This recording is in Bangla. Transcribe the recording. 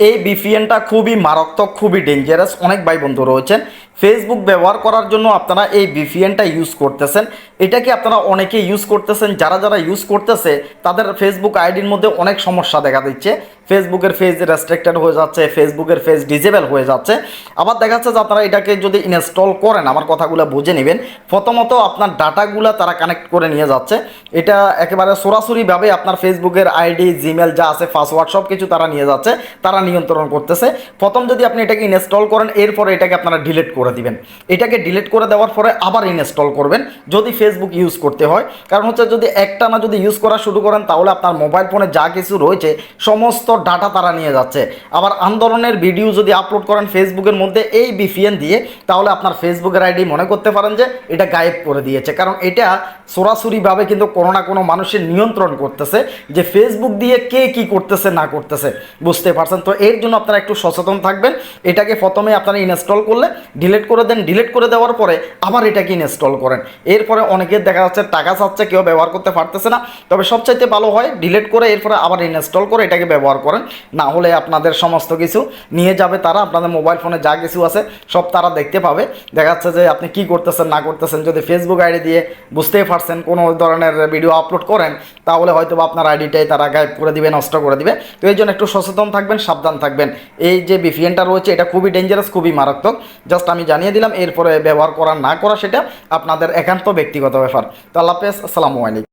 এই ভিপিএনটা খুবই মারাত্মক, খুবই ডেঞ্জারাস। অনেক ভাই বন্ধু রয়েছেন ফেসবুক ব্যবহার করার জন্য আপনারা এই ভিপিএনটা ইউজ করতেছেন। এটা কি আপনারা অনেকে ইউজ করতেছেন? যারা যারা ইউজ করতেছে তাদের ফেসবুক আইডির মধ্যে অনেক সমস্যা দেখা দিচ্ছে। ফেসবুকের পেজ রেস্ট্রিক্টেড হয়ে যাচ্ছে, ফেসবুকের পেজ ডিজেবল হয়ে যাচ্ছে। আবার দেখা যাচ্ছে যে আপনারা এটাকে যদি ইনস্টল করেন, আমার কথাগুলো বুঝে নেবেন। প্রথমত আপনার ডাটাগুলো তারা কানেক্ট করে নিয়ে যাচ্ছে। এটা একেবারে সরাসরিভাবে আপনার ফেসবুকের আইডি, জিমেল যা আছে, পাসওয়ার্ড সব কিছু তারা নিয়ে যাচ্ছে, তারা নিয়ন্ত্রণ করতেছে। প্রথম যদি আপনি এটাকে ইনস্টল করেন, এরপরে এটাকে আপনারা ডিলিট করে দিবেন। এটাকে ডিলিট করে দেওয়ার পরে আবার ইনস্টল করবেন যদি ফেসবুক ইউজ করতে হয়। কারণ হচ্ছে যদি একটা না যদি ইউজ করা শুরু করেন, তাহলে আপনার মোবাইল ফোনে যা কিছু রয়েছে সমস্ত ডাটা তারা নিয়ে যাচ্ছে। আবার আন্দোলনের ভিডিও যদি আপলোড করেন ফেসবুকের মধ্যে এই ভিপিএন দিয়ে, তাহলে আপনার ফেসবুকের আইডি মনে করতে পারেন যে এটা গায়েব করে দিয়েছে। কারণ এটা সরাসরিভাবে কিন্তু কোনো না কোনো মানুষের নিয়ন্ত্রণ করতেছে যে ফেসবুক দিয়ে কে কি করতেছে না করতেছে, বুঝতে পারছেন? তো এর জন্য আপনারা একটু সচেতন থাকবেন। এটাকে প্রথমে আপনারা ইনস্টল করলে ডিলিট করে দেন, ডিলিট করে দেওয়ার পরে আবার এটাকে ইনস্টল করেন। এরপরে অনেকের দেখা যাচ্ছে টাকা চাচ্ছে, কেউ ব্যবহার করতে পারতেছে না। তবে সবচাইতে ভালো হয় ডিলিট করে এরপরে আবার ইনস্টল করে এটাকে ব্যবহার করেন। না হলে আপনাদের সমস্ত কিছু নিয়ে যাবে তারা, আপনাদের মোবাইল ফোনে যা কিছু আছে সব তারা দেখতে পাবে। দেখা যাচ্ছে যে আপনি কি করতেছেন না করতেছেন। যদি ফেসবুক আইডি দিয়ে বুঝতেই পারছেন কোনো ধরনের ভিডিও আপলোড করেন, তাহলে হয়তো আপনার আইডিটাই তারা গায়েব করে দিবে, নষ্ট করে দিবে। তো এই জন্য একটু সচেতন থাকবেন, সাবধান থাকবেন। এই যে ভিপিএনটা রয়েছে এটা খুবই ডেঞ্জারাস, খুবই মারাত্মক। জাস্ট আমি জানিয়ে দিলাম, এরপরে ব্যবহার করা না করা সেটা আপনাদের একান্ত ব্যক্তিগত ব্যাপার। তো আল্লাহ হাফেজ, আসসালামু আলাইকুম।